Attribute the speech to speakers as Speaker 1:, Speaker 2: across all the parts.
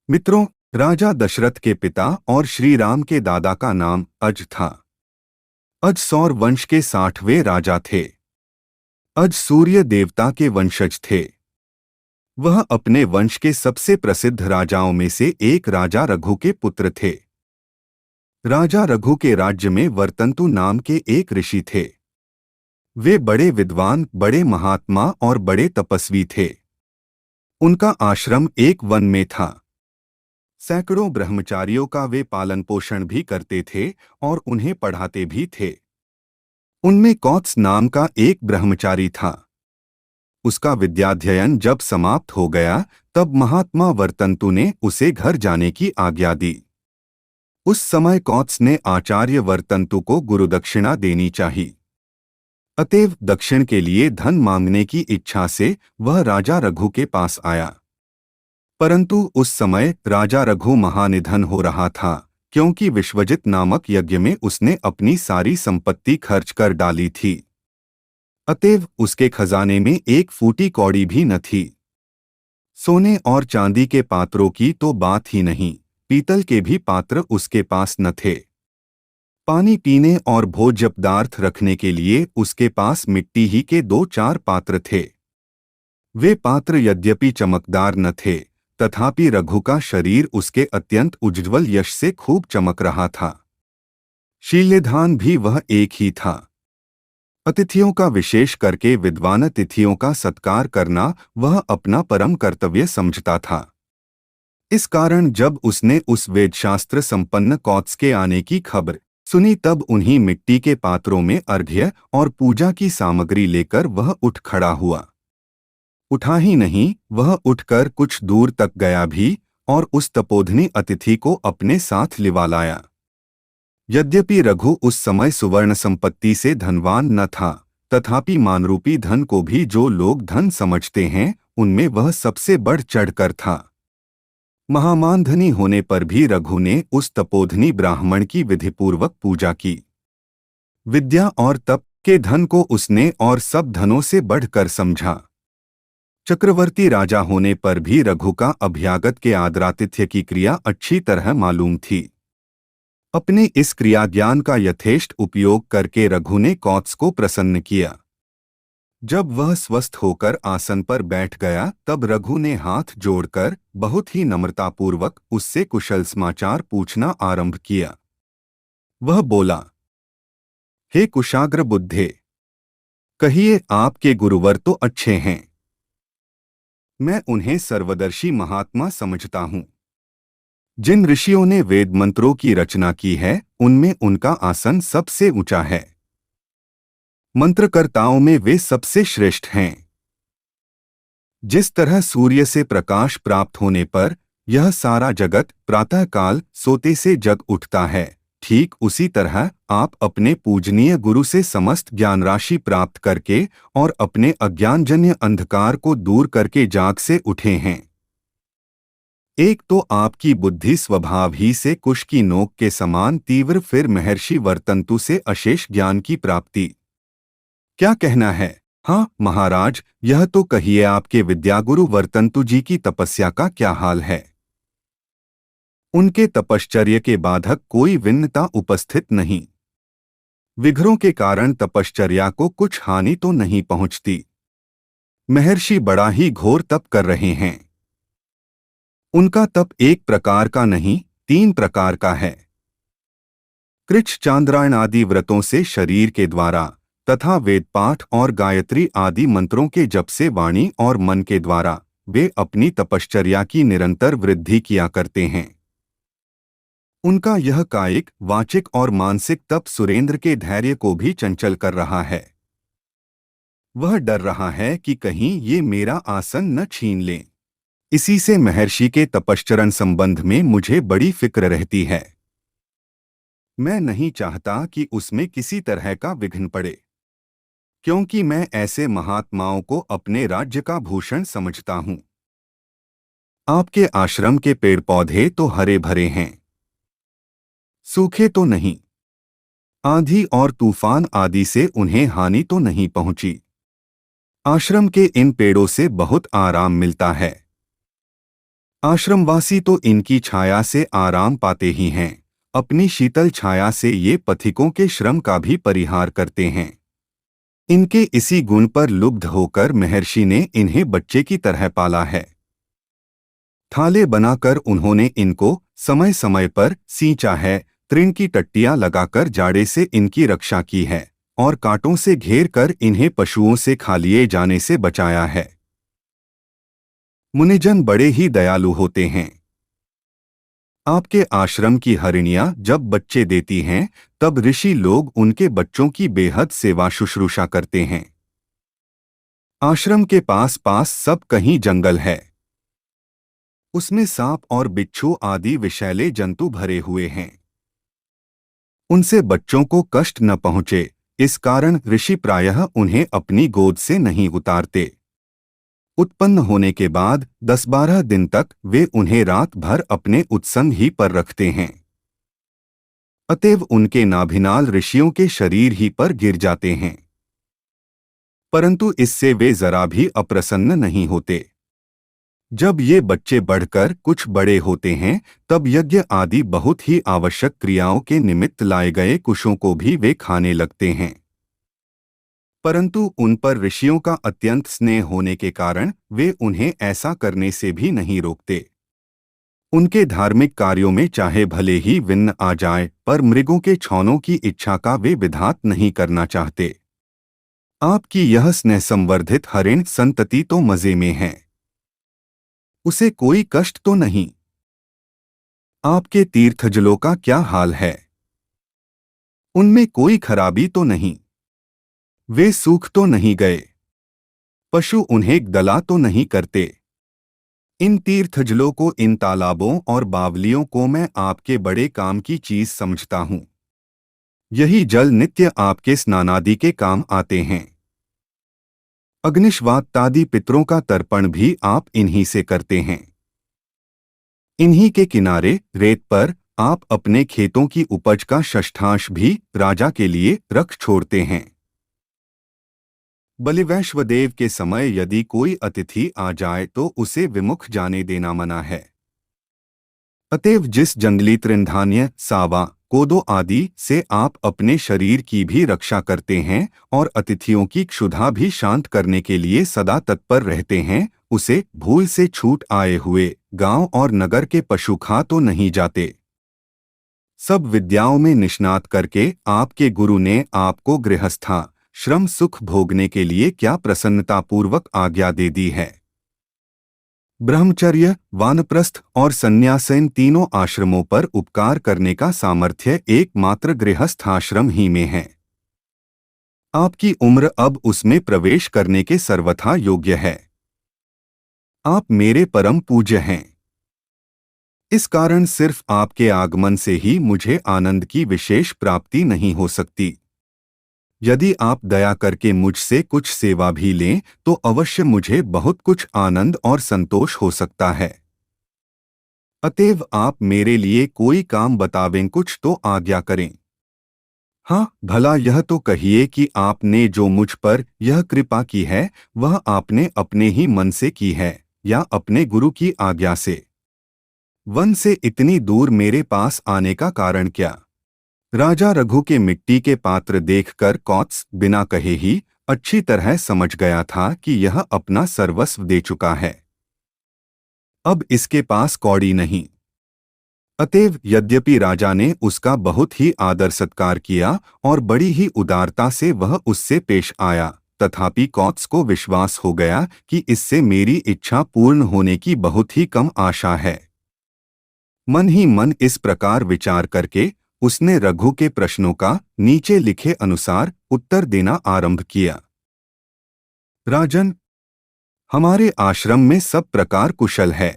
Speaker 1: मित्रों, राजा दशरथ के पिता और श्री राम के दादा का नाम अज था। अज सौर वंश के 60वें राजा थे। अज सूर्य देवता के वंशज थे। वह अपने वंश के सबसे प्रसिद्ध राजाओं में से एक राजा रघु के पुत्र थे। राजा रघु के राज्य में वर्तंतु नाम के एक ऋषि थे। वे बड़े विद्वान, बड़े महात्मा और बड़े तपस्वी थे। उनका आश्रम एक वन में था। सैकड़ों ब्रह्मचारियों का वे पालन पोषण भी करते थे और उन्हें पढ़ाते भी थे। उनमें कौत्स नाम का एक ब्रह्मचारी था। उसका विद्याध्ययन जब समाप्त हो गया तब महात्मा वर्तंतु ने उसे घर जाने की आज्ञा दी। उस समय कौत्स ने आचार्य वर्तंतु को गुरुदक्षिणा देनी चाहिए। अतएव दक्षिण के लिए धन मांगने की इच्छा से वह राजा रघु के पास आया। परंतु उस समय राजा रघु महानिधन हो रहा था, क्योंकि विश्वजित नामक यज्ञ में उसने अपनी सारी संपत्ति खर्च कर डाली थी। अतएव उसके खजाने में एक फूटी कौड़ी भी न थी। सोने और चांदी के पात्रों की तो बात ही नहीं, पीतल के भी पात्र उसके पास न थे। पानी पीने और भोज्य पदार्थ रखने के लिए उसके पास मिट्टी ही के 2-4 पात्र थे। वे पात्र यद्यपि चमकदार न थे, तथापि रघु का शरीर उसके अत्यंत उज्ज्वल यश से खूब चमक रहा था। शील्यधान भी वह एक ही था। अतिथियों का, विशेष करके विद्वान अतिथियों का सत्कार करना वह अपना परम कर्तव्य समझता था। इस कारण जब उसने उस वेदशास्त्र संपन्न कौत्स के आने की खबर सुनी तब उन्हीं मिट्टी के पात्रों में अर्घ्य और पूजा की सामग्री लेकर वह उठ खड़ा हुआ। उठा ही नहीं, वह उठकर कुछ दूर तक गया भी और उस तपोधनी अतिथि को अपने साथ लिवा लाया। यद्यपि रघु उस समय सुवर्ण संपत्ति से धनवान न था, तथापि मानरूपी धन को भी जो लोग धन समझते हैं उनमें वह सबसे बढ़ चढ़कर था। महामानधनी होने पर भी रघु ने उस तपोधनी ब्राह्मण की विधिपूर्वक पूजा की। विद्या और तप के धन को उसने और सब धनों से बढ़कर समझा। चक्रवर्ती राजा होने पर भी रघु का अभ्यागत के आदरातिथ्य की क्रिया अच्छी तरह मालूम थी। अपने इस क्रिया ज्ञान का यथेष्ट उपयोग करके रघु ने कौत्स को प्रसन्न किया। जब वह स्वस्थ होकर आसन पर बैठ गया तब रघु ने हाथ जोड़कर बहुत ही नम्रतापूर्वक उससे कुशल समाचार पूछना आरंभ किया। वह बोला, हे कुशाग्र बुद्धे, कहिए आपके गुरुवर तो अच्छे हैं। मैं उन्हें सर्वदर्शी महात्मा समझता हूँ। जिन ऋषियों ने वेद मंत्रों की रचना की है उनमें उनका आसन सबसे ऊंचा है। मंत्रकर्ताओं में वे सबसे श्रेष्ठ हैं। जिस तरह सूर्य से प्रकाश प्राप्त होने पर यह सारा जगत प्रातःकाल सोते से जग उठता है, ठीक उसी तरह आप अपने पूजनीय गुरु से समस्त ज्ञान राशि प्राप्त करके और अपने अज्ञानजन्य अंधकार को दूर करके जाग से उठे हैं। एक तो आपकी बुद्धि स्वभाव ही से कुश की नोक के समान तीव्र, फिर महर्षि वर्तंतु से अशेष ज्ञान की प्राप्ति। क्या कहना है? हाँ महाराज, यह तो कहिए आपके विद्यागुरु वर्तंतु जी की तपस्या का क्या हाल है। उनके तपश्चर्य के बाधक कोई विन्नता उपस्थित नहीं। विघ्नों के कारण तपश्चर्या को कुछ हानि तो नहीं पहुंचती। महर्षि बड़ा ही घोर तप कर रहे हैं। उनका तप एक प्रकार का नहीं, 3 प्रकार का है। कृच्छ चांद्रायण आदि व्रतों से शरीर के द्वारा तथा वेद पाठ और गायत्री आदि मंत्रों के जप से वाणी और मन के द्वारा वे अपनी तपश्चर्या की निरंतर वृद्धि किया करते हैं। उनका यह कायिक, वाचिक और मानसिक तप सुरेंद्र के धैर्य को भी चंचल कर रहा है। वह डर रहा है कि कहीं ये मेरा आसन न छीन लें। इसी से महर्षि के तपश्चरण संबंध में मुझे बड़ी फिक्र रहती है। मैं नहीं चाहता कि उसमें किसी तरह का विघ्न पड़े, क्योंकि मैं ऐसे महात्माओं को अपने राज्य का भूषण समझता हूँ। आपके आश्रम के पेड़ पौधे तो हरे भरे हैं, सूखे तो नहीं। आंधी और तूफान आदि से उन्हें हानि तो नहीं पहुंची। आश्रम के इन पेड़ों से बहुत आराम मिलता है। आश्रमवासी तो इनकी छाया से आराम पाते ही हैं, अपनी शीतल छाया से ये पथिकों के श्रम का भी परिहार करते हैं। इनके इसी गुण पर लुब्ध होकर महर्षि ने इन्हें बच्चे की तरह पाला है। थाले बनाकर उन्होंने इनको समय समय पर सींचा है, तृण की टट्टियां लगाकर जाड़े से इनकी रक्षा की है और कांटों से घेर कर इन्हें पशुओं से खा लिए जाने से बचाया है। मुनिजन बड़े ही दयालु होते हैं। आपके आश्रम की हरिणियां जब बच्चे देती हैं, तब ऋषि लोग उनके बच्चों की बेहद सेवा शुश्रूषा करते हैं। आश्रम के पास पास सब कहीं जंगल है। उसमें सांप और बिच्छू आदि विषैले जंतु भरे हुए हैं। उनसे बच्चों को कष्ट न पहुंचे, इस कारण ऋषि प्रायः उन्हें अपनी गोद से नहीं उतारते। उत्पन्न होने के बाद 10-12 दिन तक वे उन्हें रात भर अपने उत्संग ही पर रखते हैं। अतएव उनके नाभिनाल ऋषियों के शरीर ही पर गिर जाते हैं, परंतु इससे वे जरा भी अप्रसन्न नहीं होते। जब ये बच्चे बढ़कर कुछ बड़े होते हैं, तब यज्ञ आदि बहुत ही आवश्यक क्रियाओं के निमित्त लाए गए कुशों को भी वे खाने लगते हैं। परंतु उन पर ऋषियों का अत्यंत स्नेह होने के कारण वे उन्हें ऐसा करने से भी नहीं रोकते। उनके धार्मिक कार्यों में चाहे भले ही विघ्न आ जाए, पर मृगों के छौनों की इच्छा का वे विधात नहीं करना चाहते। आपकी यह स्नेह संवर्धित हरिण संतति तो मजे में है, उसे कोई कष्ट तो नहीं। आपके तीर्थजलों का क्या हाल है? उनमें कोई खराबी तो नहीं? वे सूख तो नहीं गए? पशु उन्हें गला तो नहीं करते? इन तीर्थजलों को, इन तालाबों और बावलियों को मैं आपके बड़े काम की चीज समझता हूं। यही जल नित्य आपके स्नानादि के काम आते हैं। अग्निश्वात्तादि पितरों का तर्पण भी आप इन्हीं से करते हैं। इन्हीं के किनारे रेत पर आप अपने खेतों की उपज का षष्ठांश भी राजा के लिए रख छोड़ते हैं। बलिवैश्वदेव के समय यदि कोई अतिथि आ जाए तो उसे विमुख जाने देना मना है। अतएव जिस जंगली तृणधान्य, सावा, कोदो आदि से आप अपने शरीर की भी रक्षा करते हैं और अतिथियों की क्षुधा भी शांत करने के लिए सदा तत्पर रहते हैं, उसे भूल से छूट आए हुए गांव और नगर के पशु खा तो नहीं जाते। सब विद्याओं में निष्णात करके आपके गुरु ने आपको गृहस्था श्रम सुख भोगने के लिए क्या प्रसन्नतापूर्वक आज्ञा दे दी है। ब्रह्मचर्य, वानप्रस्थ और संन्यासेन तीनों आश्रमों पर उपकार करने का सामर्थ्य एकमात्र गृहस्थ आश्रम ही में है। आपकी उम्र अब उसमें प्रवेश करने के सर्वथा योग्य है। आप मेरे परम पूज्य हैं। इस कारण सिर्फ आपके आगमन से ही मुझे आनंद की विशेष प्राप्ति नहीं हो सकती। यदि आप दया करके मुझसे कुछ सेवा भी लें तो अवश्य मुझे बहुत कुछ आनंद और संतोष हो सकता है। अतएव आप मेरे लिए कोई काम बतावें, कुछ तो आज्ञा करें। हाँ, भला यह तो कहिए कि आपने जो मुझ पर यह कृपा की है वह आपने अपने ही मन से की है या अपने गुरु की आज्ञा से? वन से इतनी दूर मेरे पास आने का कारण क्या? राजा रघु के मिट्टी के पात्र देखकर कौत्स बिना कहे ही अच्छी तरह समझ गया था कि यह अपना सर्वस्व दे चुका है। अब इसके पास कौड़ी नहीं। अतएव यद्यपि राजा ने उसका बहुत ही आदर सत्कार किया और बड़ी ही उदारता से वह उससे पेश आया, तथापि कौत्स को विश्वास हो गया कि इससे मेरी इच्छा पूर्ण होने की बहुत ही कम आशा है। मन ही मन इस प्रकार विचार करके उसने रघु के प्रश्नों का नीचे लिखे अनुसार उत्तर देना आरंभ किया। राजन, हमारे आश्रम में सब प्रकार कुशल है।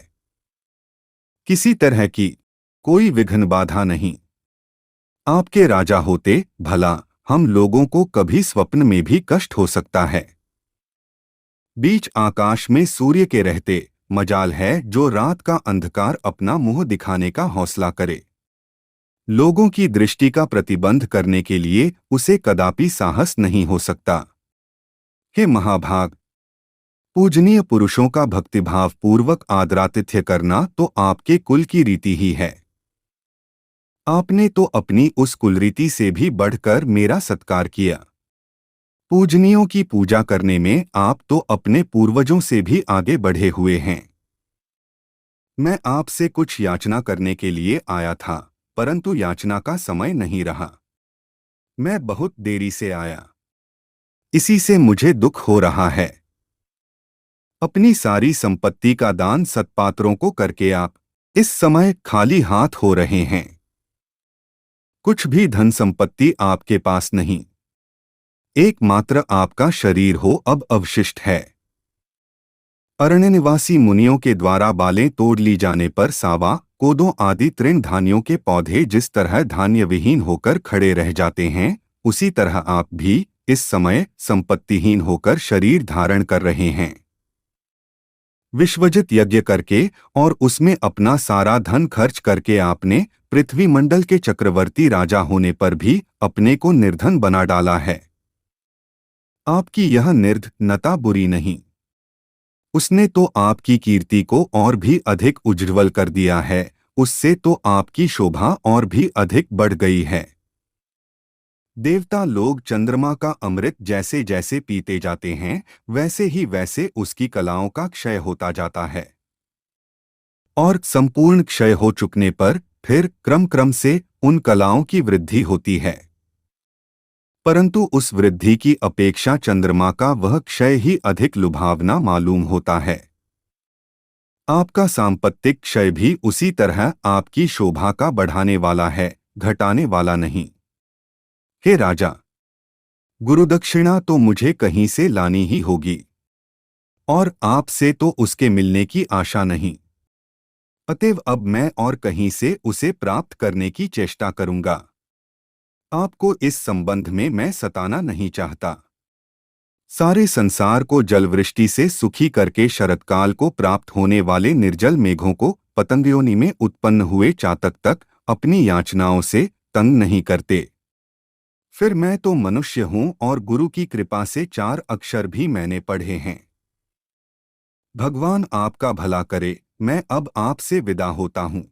Speaker 1: किसी तरह की कोई विघ्न बाधा नहीं। आपके राजा होते भला हम लोगों को कभी स्वप्न में भी कष्ट हो सकता है। बीच आकाश में सूर्य के रहते मजाल है जो रात का अंधकार अपना मुंह दिखाने का हौसला करे। लोगों की दृष्टि का प्रतिबंध करने के लिए उसे कदापि साहस नहीं हो सकता। हे महाभाग, पूजनीय पुरुषों का भक्तिभाव पूर्वक आदरातिथ्य करना तो आपके कुल की रीति ही है। आपने तो अपनी उस कुलरीति से भी बढ़कर मेरा सत्कार किया। पूजनियों की पूजा करने में आप तो अपने पूर्वजों से भी आगे बढ़े हुए हैं। मैं आपसे कुछ याचना करने के लिए आया था, परंतु याचना का समय नहीं रहा। मैं बहुत देरी से आया, इसी से मुझे दुख हो रहा है। अपनी सारी संपत्ति का दान सत्पात्रों को करके आप इस समय खाली हाथ हो रहे हैं। कुछ भी धन संपत्ति आपके पास नहीं, एकमात्र आपका शरीर हो अब अवशिष्ट है। अरण्य निवासी मुनियों के द्वारा बालें तोड़ ली जाने पर सावा, कोदों आदि तृण धान्यों के पौधे जिस तरह धान्य विहीन होकर खड़े रह जाते हैं, उसी तरह आप भी इस समय संपत्तिहीन होकर शरीर धारण कर रहे हैं। विश्वजित यज्ञ करके और उसमें अपना सारा धन खर्च करके आपने पृथ्वी मंडल के चक्रवर्ती राजा होने पर भी अपने को निर्धन बना डाला है। आपकी यह निर्धनता बुरी नहीं, उसने तो आपकी कीर्ति को और भी अधिक उज्ज्वल कर दिया है, उससे तो आपकी शोभा और भी अधिक बढ़ गई है। देवता लोग चंद्रमा का अमृत जैसे जैसे पीते जाते हैं, वैसे ही वैसे उसकी कलाओं का क्षय होता जाता है, और संपूर्ण क्षय हो चुकने पर फिर क्रम क्रम से उन कलाओं की वृद्धि होती है। परंतु उस वृद्धि की अपेक्षा चंद्रमा का वह क्षय ही अधिक लुभावना मालूम होता है। आपका सांपत्तिक क्षय भी उसी तरह आपकी शोभा का बढ़ाने वाला है, घटाने वाला नहीं। हे राजा, गुरुदक्षिणा तो मुझे कहीं से लानी ही होगी, और आपसे तो उसके मिलने की आशा नहीं। अतएव अब मैं और कहीं से उसे प्राप्त करने की चेष्टा करूंगा। आपको इस संबंध में मैं सताना नहीं चाहता। सारे संसार को जलवृष्टि से सुखी करके शरतकाल को प्राप्त होने वाले निर्जल मेघों को पतंगयोनि में उत्पन्न हुए चातक तक अपनी याचनाओं से तंग नहीं करते। फिर मैं तो मनुष्य हूं और गुरु की कृपा से 4 अक्षर भी मैंने पढ़े हैं। भगवान आपका भला करे, मैं अब आपसे विदा होता हूं।